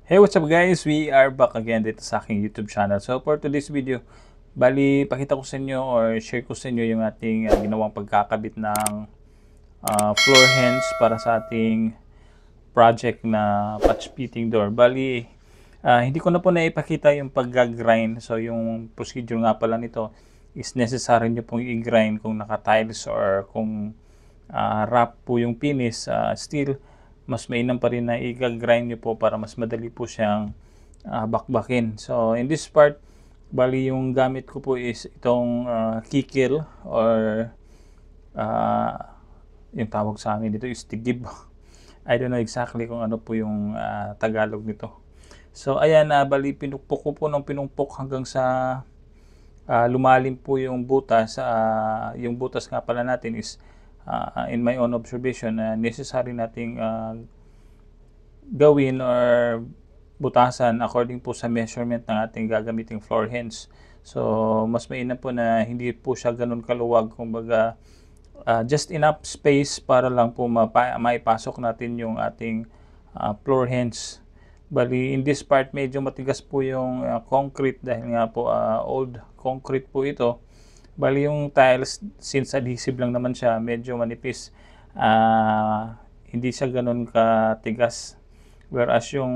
Hey, what's up guys? We are back again dito sa aking YouTube channel. So for today's video, bali pakita ko sa inyo or share ko sa inyo yung ating ginawang pagkakabit ng floor hinge para sa ating project na patch fitting door. Bali, hindi ko na po naipakita yung pag-grind. So yung procedure nga pala nito is necessary nyo pong i-grind kung naka-tiles or kung wrap po yung finish. Still, mas mainam pa rin na i-grind nyo po para mas madali po siyang bakbakin. So in this part, bali yung gamit ko po is itong kikil or yung tawag sa amin dito is tigib. I don't know exactly kung ano po yung Tagalog nito. So ayan, bali pinukpok ko po ng pinukpok hanggang sa lumalim po yung butas. Yung butas nga pala natin is in my own observation, necessary nating gawin or butasan according po sa measurement ng ating gagamiting floor hinge. So mas mainam po na hindi po siya ganun kaluwag, kumbaga just enough space para lang po maipasok natin yung ating floor hinge. Bali in this part medyo matigas po yung concrete dahil nga po old concrete po ito. Bali yung tiles, since adhesive lang naman siya, medyo manipis, hindi siya ganun katigas. Whereas yung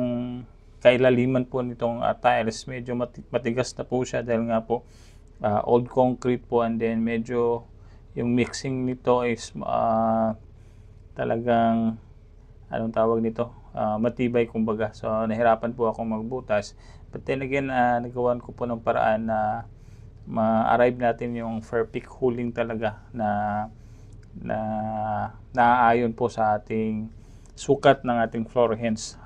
kailaliman po nitong tiles, medyo matigas na po siya dahil nga po old concrete po, and then medyo yung mixing nito is talagang anong tawag nito, matibay kumbaga. So nahirapan po akong magbutas, but then again nagawan ko po ng paraan na ma-arrive natin yung perfect holing talaga na naaayon po sa ating sukat ng ating floor hinge.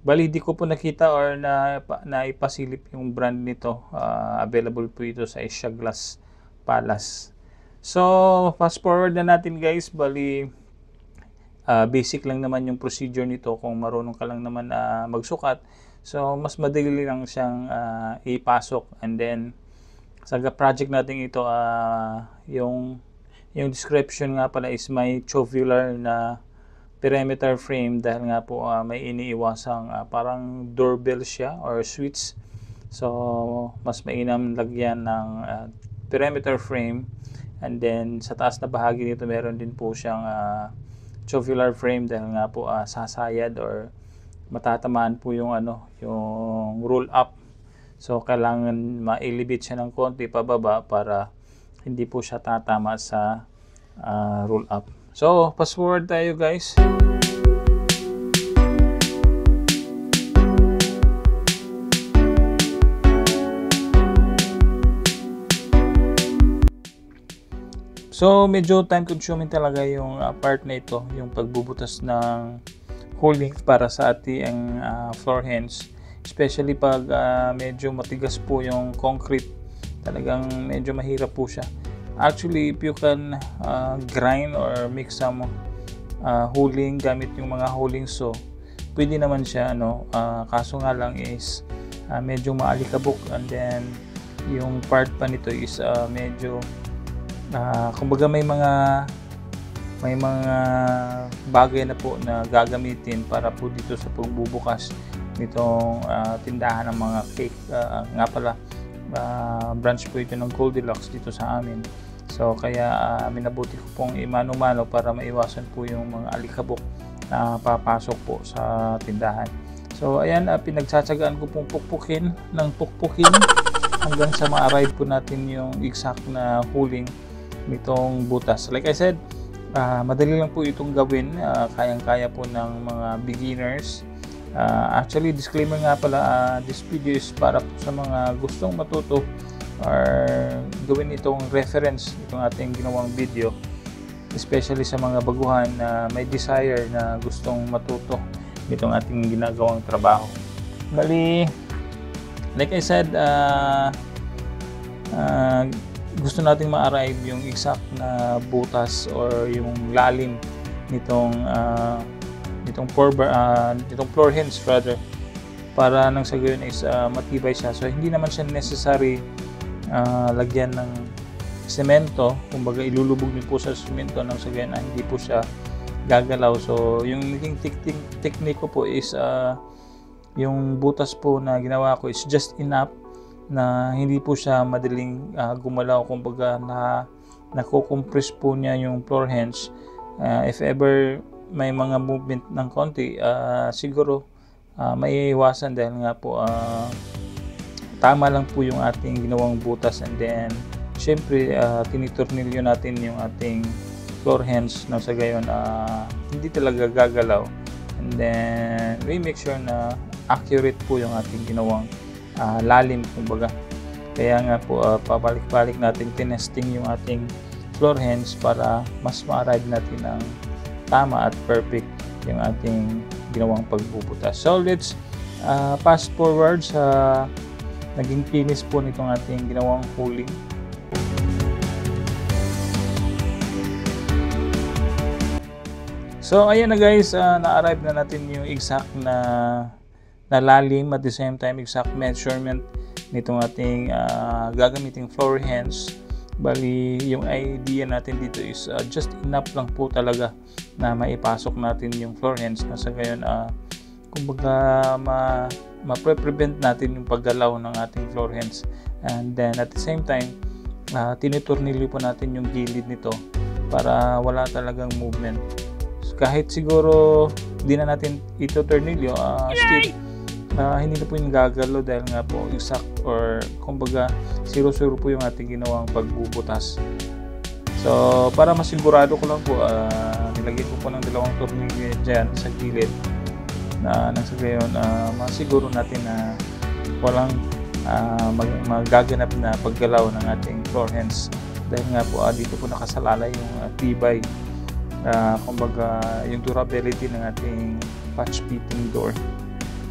Bali di ko po nakita or naipasilip yung brand nito. Available po ito sa Asia Glass Palace. So fast forward na natin guys. Bali basic lang naman yung procedure nito kung marunong ka lang naman magsukat. So mas madali lang siyang ipasok, and then sa project natin ito, yung description nga pala is may tubular na perimeter frame dahil nga po may iniiwasang parang doorbell siya or switch. So mas mainam lagyan ng perimeter frame, and then sa taas na bahagi nito meron din po siyang tubular frame dahil nga po sasayad or matatamaan po yung yung roll up. So kailangan ma-elevate siya ng konti pababa para hindi po siya tatama sa roll up. So fast forward tayo guys. So medyo time consuming talaga yung part na ito, yung pagbubutas ng holing para sa ating floor hinge. Especially pag medyo matigas po yung concrete, talagang medyo mahirap po siya. Actually, if you can grind or mix some holing gamit yung mga holing saw, pwede naman siya, kaso nga lang is medyo maalikabok, and then yung part pa nito is medyo kumbaga may mga bagay na po na gagamitin para po dito sa pagbubukas nitong tindahan ng mga cake. Nga pala, branch po ito ng Goldilocks dito sa amin. So kaya minabuti ko pong imano-mano para maiwasan po yung mga alikabok na papasok po sa tindahan. So ayan, pinagtsatsagaan ko pong pukpukin hanggang sa ma-arrive po natin yung exact na holing nitong butas. Like I said, madali lang po itong gawin, kayang-kaya po ng mga beginners. Actually, disclaimer nga pala, this video is para po sa mga gustong matuto or gawin itong reference, itong ating ginawang video, especially sa mga baguhan na may desire na gustong matuto itong ating ginagawang trabaho. Bali, like I said, gusto nating ma-arrive yung exact na butas or yung lalim nitong floor hinge rather, para nang sa gayon is matibay siya. So hindi naman siya necessary lagyan ng semento, kumbaga ilulubog niyo po sa semento nang sa gayon hindi po siya gagalaw. So yung naging technique ko po is yung butas po na ginawa ko is just enough na hindi po siya madaling gumalaw. Kumbaga nako-compress po niya yung floor hinge. If ever may mga movement ng konti, siguro maiiwasan dahil nga po tama lang po yung ating ginawang butas. And then syempre tinitornilyo natin yung ating floor hinge na sa gayon hindi talaga gagalaw. And then we make sure na accurate po yung ating ginawang lalim, kumbaga. Kaya nga po pabalik-balik natin tinesting yung ating floor hinge para mas ma-arrive natin ang tama at perfect yung ating ginawang pagbubutas. So let's fast forward sa naging finish po nitong ating ginawang hauling. So ayan na guys, na-arrive na natin yung exact na lalim, at the same time exact measurement nitong ating gagamiting floor hinge. Bali yung idea natin dito is just enough lang po talaga na maipasok natin yung floor hinge na sa gayon kumbaga ma-prevent natin yung paggalaw ng ating floor hinge. And then at the same time tinitornilyo po natin yung gilid nito para wala talagang movement. So, kahit siguro di na natin ito tornilyo, still hindi na po yung gagalaw dahil nga po exact or kumbaga 0-0 po yung ating ginawang pagbubutas. So para masigurado ko lang po, nilagyan ko po ng 2 tornilyo dyan sa gilid na nang sa gayon masiguro natin na walang magaganap na paggalaw ng ating floor hinge dahil nga po dito po nakasalalay yung tibay, kumbaga yung durability ng ating patch fitting door.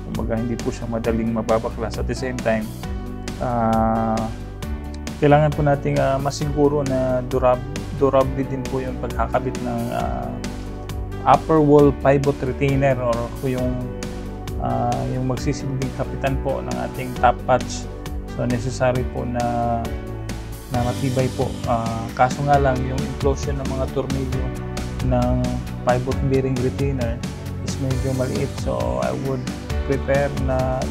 Kumbaga hindi po siya madaling mababaklas. At the same time kailangan po nating masiguro na durable din po yung pagkakabit ng upper wall pivot retainer or yung magsisilbing kapitan po ng ating top patch. So necessary po na matibay po. Kaso nga lang yung implosion ng mga tornilyo ng pivot bearing retainer is medyo maliit, so I would prepare na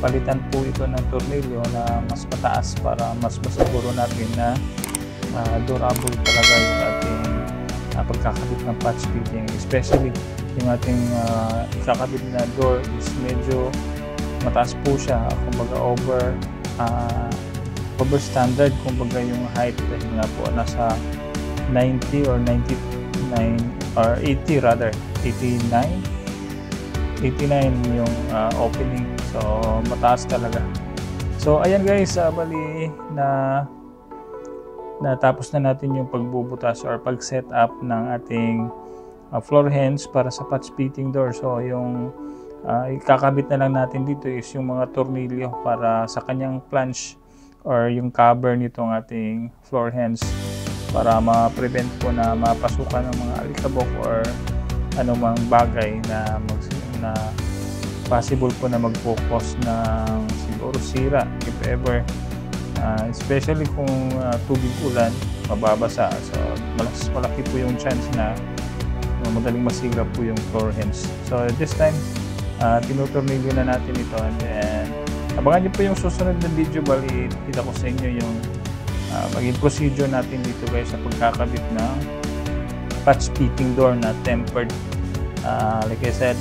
palitan po ito ng tornilyo na mas mataas para mas masiguro natin na durable talaga yung ating pagkakabit ng patch fitting. Especially yung ating ikakabit na door is medyo mataas po siya, kumbaga over standard, kumbaga yung height dahil nga po nasa 90 or 99 or 80 rather 89 yung opening, so mataas talaga. So ayan guys, bali natapos na natin yung pagbubutas or pag-set up ng ating floor hinge para sa patch fitting door. So yung ikakabit na lang natin dito is yung mga tornilyo para sa kanyang flange or yung cover nitong ating floor hinge para ma-prevent po na mapasukan ng mga alikabok or anumang bagay na possible po na mag-focus ng siguro sira if ever, especially kung tubig ulan, mababasa. So malaki po yung chance na madaling masira po yung floor hinge. So this time tinutornilyo na natin ito, and then abangan nyo po yung susunod na video. Bali kita ko sa inyo yung maging procedure natin dito guys sa pagkakabit ng patch fitting door na tempered. Like I said,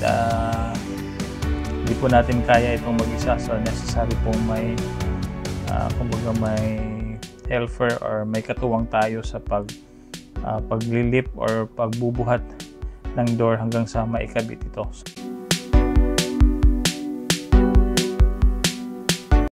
hindi po natin kaya itong mag-isa, so necessary pong may kumbaga may helper or may katuwang tayo sa paglilip or pagbubuhat ng door hanggang sa maikabit ito.